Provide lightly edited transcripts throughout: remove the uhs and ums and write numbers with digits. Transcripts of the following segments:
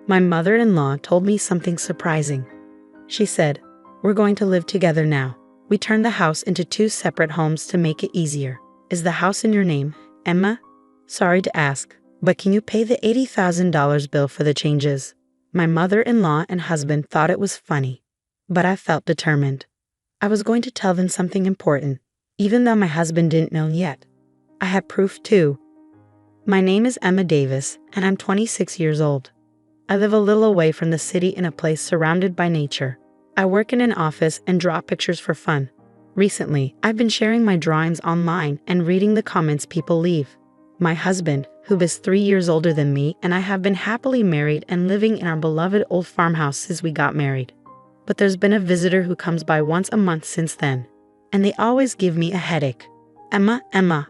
My mother-in-law told me something surprising. She said, "We're going to live together now. We turned the house into 2 separate homes to make it easier. Is the house in your name, Emma? Sorry to ask, but can you pay the $80,000 bill for the changes?" My mother-in-law and husband thought it was funny, but I felt determined. I was going to tell them something important, even though my husband didn't know yet. I had proof too. My name is Emma Davis, and I'm 26 years old. I live a little away from the city in a place surrounded by nature. I work in an office and draw pictures for fun. Recently, I've been sharing my drawings online and reading the comments people leave. My husband, who is 3 years older than me, and I have been happily married and living in our beloved old farmhouse since we got married. But there's been a visitor who comes by once a month since then, and they always give me a headache. "Emma,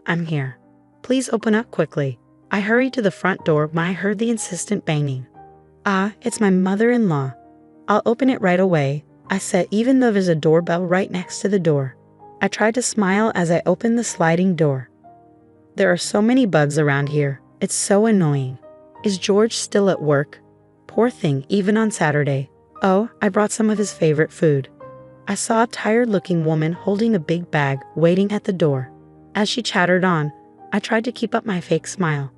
I'm here. Please open up quickly." I hurried to the front door when I heard the insistent banging. "Ah, it's my mother-in-law. I'll open it right away," I said, even though there's a doorbell right next to the door. I tried to smile as I opened the sliding door. There are so many bugs around here. It's so annoying. Is George still at work? Poor thing, even on Saturday. Oh, I brought some of his favorite food. I saw a tired-looking woman holding a big bag waiting at the door. As she chattered on, I tried to keep up my fake smile.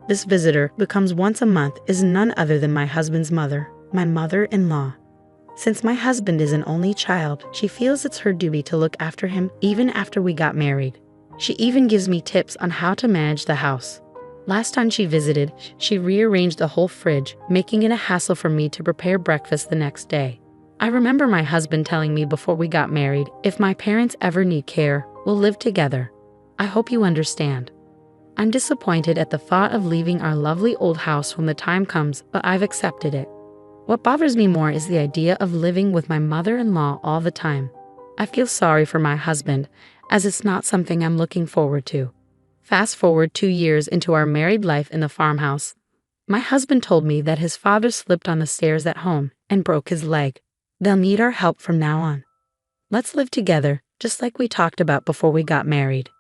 This visitor, who comes once a month, is none other than my husband's mother, my mother-in-law. Since my husband is an only child, she feels it's her duty to look after him even after we got married. She even gives me tips on how to manage the house. Last time she visited, she rearranged the whole fridge, making it a hassle for me to prepare breakfast the next day. I remember my husband telling me before we got married, if my parents ever need care, we'll live together. I hope you understand. I'm disappointed at the thought of leaving our lovely old house when the time comes, but I've accepted it. What bothers me more is the idea of living with my mother-in-law all the time. I feel sorry for my husband, as it's not something I'm looking forward to. Fast forward 2 years into our married life in the farmhouse. My husband told me that his father slipped on the stairs at home and broke his leg. They'll need our help from now on. Let's live together, just like we talked about before we got married.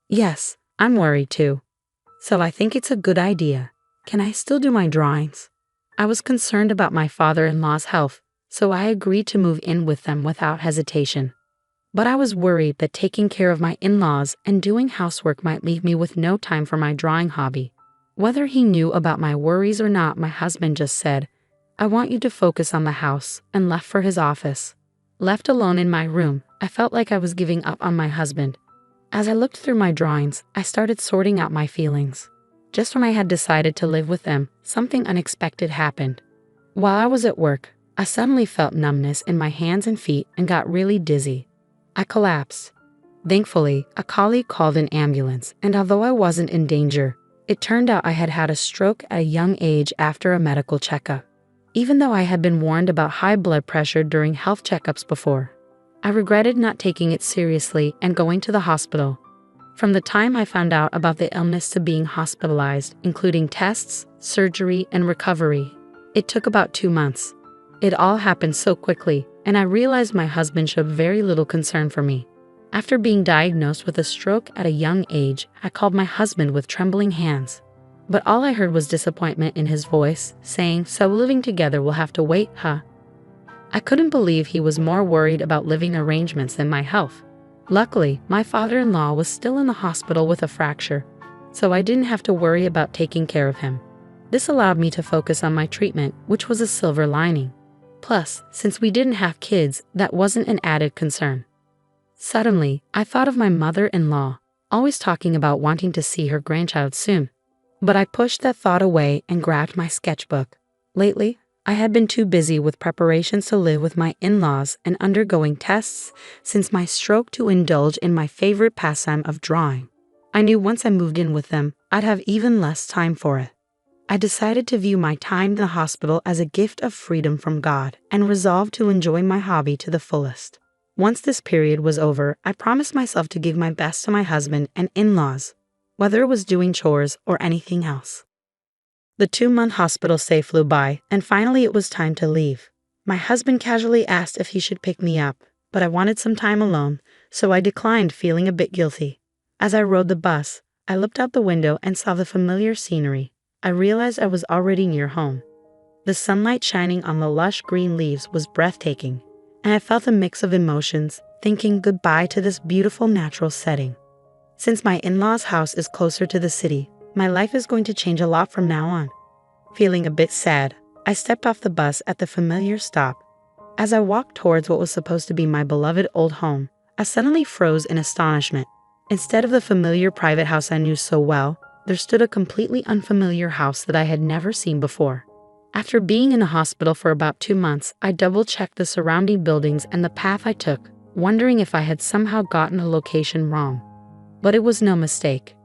Yes, I'm worried too. So I think it's a good idea. Can I still do my drawings? I was concerned about my father-in-law's health, so I agreed to move in with them without hesitation. But I was worried that taking care of my in-laws and doing housework might leave me with no time for my drawing hobby. Whether he knew about my worries or not, my husband just said, "I want you to focus on the house," and left for his office. Left alone in my room, I felt like I was giving up on my husband. As I looked through my drawings, I started sorting out my feelings. Just when I had decided to live with them, something unexpected happened. While I was at work, I suddenly felt numbness in my hands and feet and got really dizzy. I collapsed. Thankfully, a colleague called an ambulance, and although I wasn't in danger, it turned out I had had a stroke at a young age after a medical checkup. Even though I had been warned about high blood pressure during health checkups before, I regretted not taking it seriously and going to the hospital. From the time I found out about the illness to being hospitalized, including tests, surgery, and recovery, it took about 2 months. It all happened so quickly, and I realized my husband showed very little concern for me. After being diagnosed with a stroke at a young age, I called my husband with trembling hands. But all I heard was disappointment in his voice, saying, "So living together will have to wait, huh?" I couldn't believe he was more worried about living arrangements than my health. Luckily, my father-in-law was still in the hospital with a fracture, so I didn't have to worry about taking care of him. This allowed me to focus on my treatment, which was a silver lining. Plus, since we didn't have kids, that wasn't an added concern. Suddenly, I thought of my mother-in-law, always talking about wanting to see her grandchild soon. But I pushed that thought away and grabbed my sketchbook. Lately, I had been too busy with preparations to live with my in-laws and undergoing tests since my stroke to indulge in my favorite pastime of drawing. I knew once I moved in with them, I'd have even less time for it. I decided to view my time in the hospital as a gift of freedom from God and resolved to enjoy my hobby to the fullest. Once this period was over, I promised myself to give my best to my husband and in-laws, whether it was doing chores or anything else. The 2-month hospital stay flew by, and finally it was time to leave. My husband casually asked if he should pick me up, but I wanted some time alone, so I declined, feeling a bit guilty. As I rode the bus, I looked out the window and saw the familiar scenery. I realized I was already near home. The sunlight shining on the lush green leaves was breathtaking, and I felt a mix of emotions, thinking goodbye to this beautiful natural setting. Since my in-laws' house is closer to the city, my life is going to change a lot from now on. Feeling a bit sad, I stepped off the bus at the familiar stop. As I walked towards what was supposed to be my beloved old home, I suddenly froze in astonishment. Instead of the familiar private house I knew so well, there stood a completely unfamiliar house that I had never seen before. After being in a hospital for about 2 months, I double-checked the surrounding buildings and the path I took, wondering if I had somehow gotten a location wrong. But it was no mistake.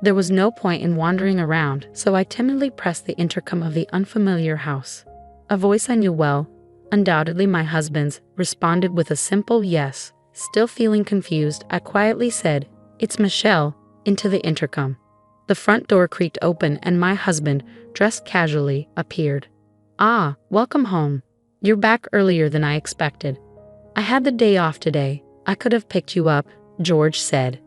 There was no point in wandering around, so I timidly pressed the intercom of the unfamiliar house. A voice I knew well, undoubtedly my husband's, responded with a simple yes. Still feeling confused, I quietly said, "It's Michelle," into the intercom. The front door creaked open and my husband, dressed casually, appeared. "Ah, welcome home. You're back earlier than I expected. I had the day off today. I could have picked you up," George said.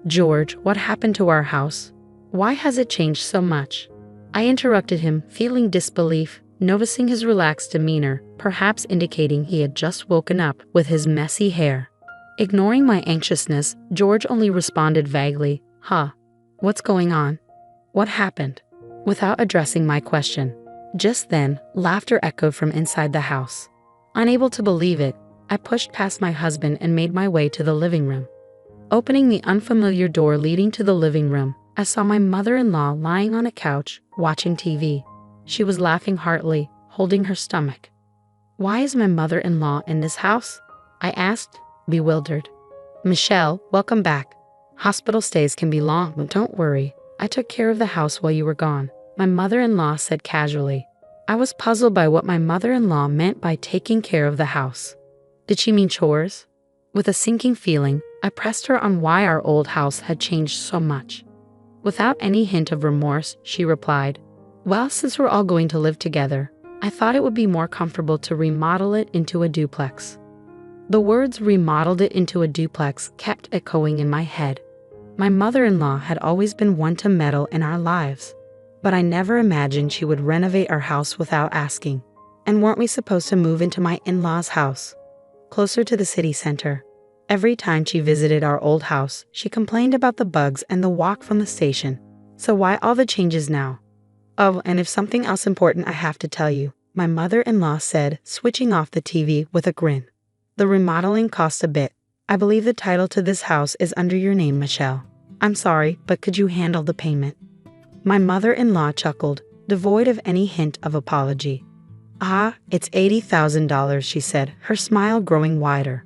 "George, what happened to our house? Why has it changed so much?" I interrupted him, feeling disbelief, noticing his relaxed demeanor, perhaps indicating he had just woken up with his messy hair. Ignoring my anxiousness, George only responded vaguely, "Huh. What's going on? What happened?" without addressing my question. Just then, laughter echoed from inside the house. Unable to believe it, I pushed past my husband and made my way to the living room. Opening the unfamiliar door leading to the living room, I saw my mother-in-law lying on a couch, watching TV. She was laughing heartily, holding her stomach. "Why is my mother-in-law in this house?" I asked, bewildered. "Michelle, welcome back. Hospital stays can be long, but don't worry. I took care of the house while you were gone," my mother-in-law said casually. I was puzzled by what my mother-in-law meant by taking care of the house. Did she mean chores? With a sinking feeling, I pressed her on why our old house had changed so much. Without any hint of remorse, she replied, "Well, since we're all going to live together, I thought it would be more comfortable to remodel it into a duplex." The words "remodeled it into a duplex" kept echoing in my head. My mother-in-law had always been one to meddle in our lives, but I never imagined she would renovate our house without asking. And weren't we supposed to move into my in-laws' house, closer to the city center? Every time she visited our old house, she complained about the bugs and the walk from the station. So why all the changes now? "Oh, and if something else important I have to tell you," my mother-in-law said, switching off the TV with a grin. "The remodeling cost a bit. I believe the title to this house is under your name, Michelle. I'm sorry, but could you handle the payment?" My mother-in-law chuckled, devoid of any hint of apology. "Ah, it's $80,000, she said, her smile growing wider.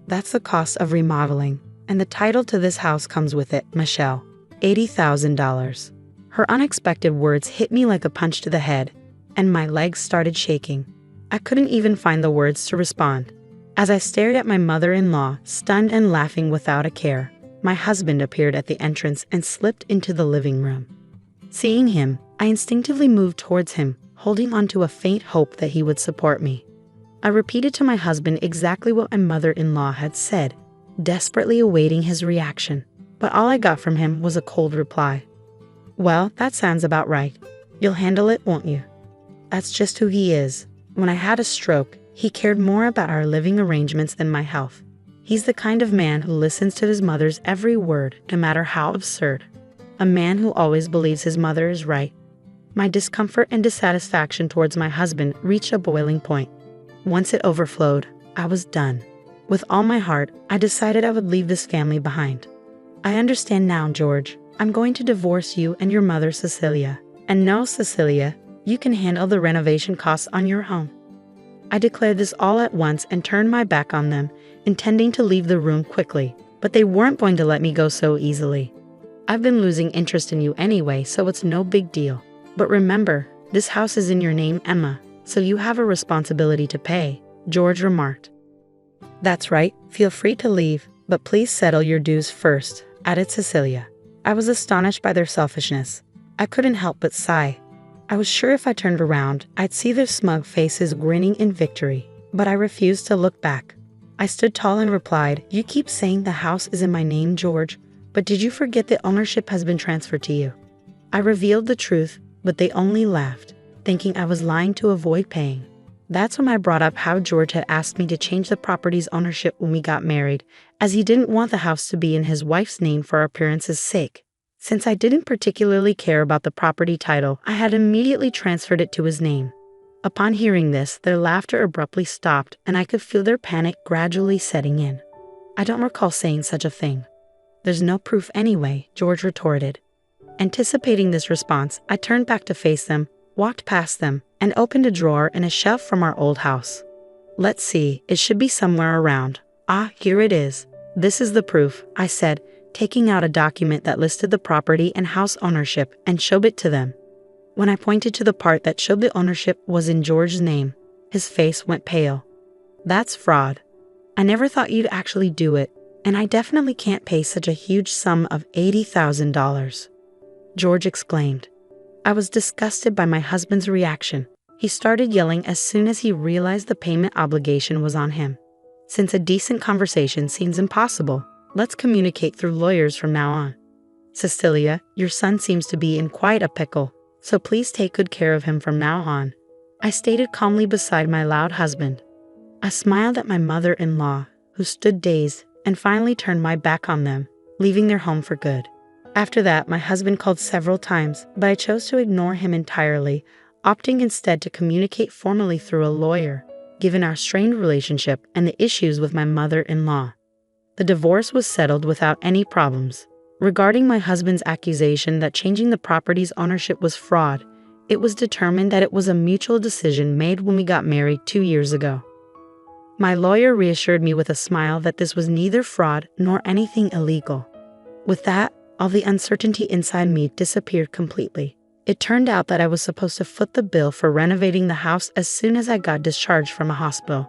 "That's the cost of remodeling, and the title to this house comes with it, Michelle. $80,000. Her unexpected words hit me like a punch to the head, and my legs started shaking. I couldn't even find the words to respond. As I stared at my mother-in-law, stunned and laughing without a care, my husband appeared at the entrance and slipped into the living room. Seeing him, I instinctively moved towards him, holding on to a faint hope that he would support me. I repeated to my husband exactly what my mother-in-law had said, desperately awaiting his reaction, but all I got from him was a cold reply. "Well, that sounds about right. You'll handle it, won't you?" That's just who he is. When I had a stroke, he cared more about our living arrangements than my health. He's the kind of man who listens to his mother's every word, no matter how absurd. A man who always believes his mother is right. My discomfort and dissatisfaction towards my husband reached a boiling point. Once it overflowed, I was done. With all my heart, I decided I would leave this family behind. "I understand now, George. I'm going to divorce you and your mother, Cecilia. And no, Cecilia, you can handle the renovation costs on your own." I declared this all at once and turned my back on them, intending to leave the room quickly, but they weren't going to let me go so easily. "I've been losing interest in you anyway, so it's no big deal. But remember, this house is in your name, Emma, so you have a responsibility to pay," George remarked. "That's right, feel free to leave, but please settle your dues first," added Cecilia. I was astonished by their selfishness. I couldn't help but sigh. I was sure if I turned around, I'd see their smug faces grinning in victory, but I refused to look back. I stood tall and replied, "You keep saying the house is in my name, George, but did you forget that ownership has been transferred to you?" I revealed the truth, but they only laughed. thinking I was lying to avoid paying. That's when I brought up how George had asked me to change the property's ownership when we got married, as he didn't want the house to be in his wife's name for appearance's sake. Since I didn't particularly care about the property title, I had immediately transferred it to his name. Upon hearing this, their laughter abruptly stopped, and I could feel their panic gradually setting in. I don't recall saying such a thing. There's no proof anyway, George retorted. Anticipating this response, I turned back to face them, walked past them, and opened a drawer in a shelf from our old house. Let's see, it should be somewhere around. Ah, here it is. This is the proof, I said, taking out a document that listed the property and house ownership and showed it to them. When I pointed to the part that showed the ownership was in George's name, his face went pale. That's fraud. I never thought you'd actually do it, and I definitely can't pay such a huge sum of $80,000. George exclaimed. I was disgusted by my husband's reaction. He started yelling as soon as he realized the payment obligation was on him. Since a decent conversation seems impossible, let's communicate through lawyers from now on. Cecilia, your son seems to be in quite a pickle, so please take good care of him from now on, I stated calmly beside my loud husband. I smiled at my mother-in-law, who stood dazed, and finally turned my back on them, leaving their home for good. After that, my husband called several times, but I chose to ignore him entirely, opting instead to communicate formally through a lawyer, given our strained relationship and the issues with my mother-in-law. The divorce was settled without any problems. Regarding my husband's accusation that changing the property's ownership was fraud, it was determined that it was a mutual decision made when we got married 2 years ago. My lawyer reassured me with a smile that this was neither fraud nor anything illegal. With that, all the uncertainty inside me disappeared completely. It turned out that I was supposed to foot the bill for renovating the house as soon as I got discharged from a hospital.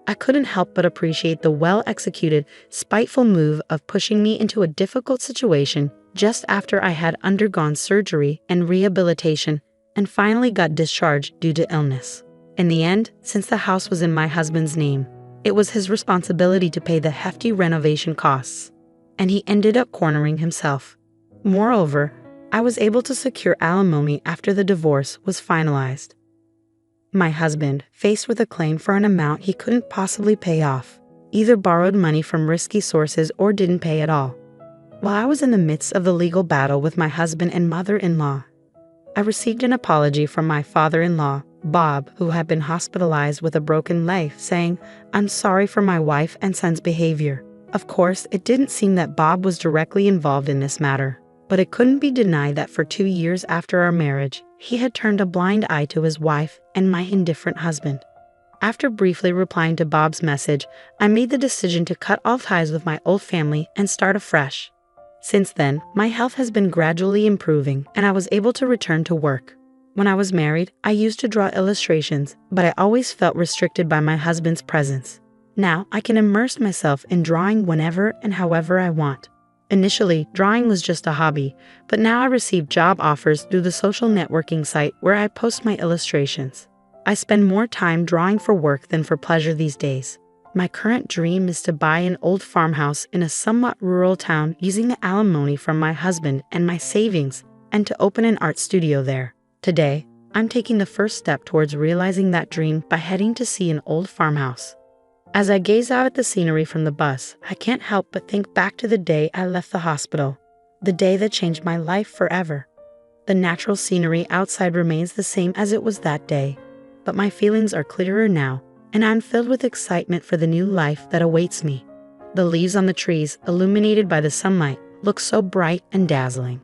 I couldn't help but appreciate the well-executed, spiteful move of pushing me into a difficult situation just after I had undergone surgery and rehabilitation and finally got discharged due to illness. In the end, since the house was in my husband's name, it was his responsibility to pay the hefty renovation costs, and he ended up cornering himself. Moreover, I was able to secure alimony after the divorce was finalized. My husband, faced with a claim for an amount he couldn't possibly pay off, either borrowed money from risky sources or didn't pay at all. While I was in the midst of the legal battle with my husband and mother-in-law, I received an apology from my father-in-law, Bob, who had been hospitalized with a broken leg, saying, "I'm sorry for my wife and son's behavior." Of course, it didn't seem that Bob was directly involved in this matter, but it couldn't be denied that for 2 years after our marriage, he had turned a blind eye to his wife and my indifferent husband. After briefly replying to Bob's message, I made the decision to cut all ties with my old family and start afresh. Since then, my health has been gradually improving and I was able to return to work. When I was married, I used to draw illustrations, but I always felt restricted by my husband's presence. Now, I can immerse myself in drawing whenever and however I want. Initially, drawing was just a hobby, but now I receive job offers through the social networking site where I post my illustrations. I spend more time drawing for work than for pleasure these days. My current dream is to buy an old farmhouse in a somewhat rural town using the alimony from my husband and my savings, and to open an art studio there. Today, I'm taking the first step towards realizing that dream by heading to see an old farmhouse. As I gaze out at the scenery from the bus, I can't help but think back to the day I left the hospital, the day that changed my life forever. The natural scenery outside remains the same as it was that day, but my feelings are clearer now, and I'm filled with excitement for the new life that awaits me. The leaves on the trees, illuminated by the sunlight, look so bright and dazzling.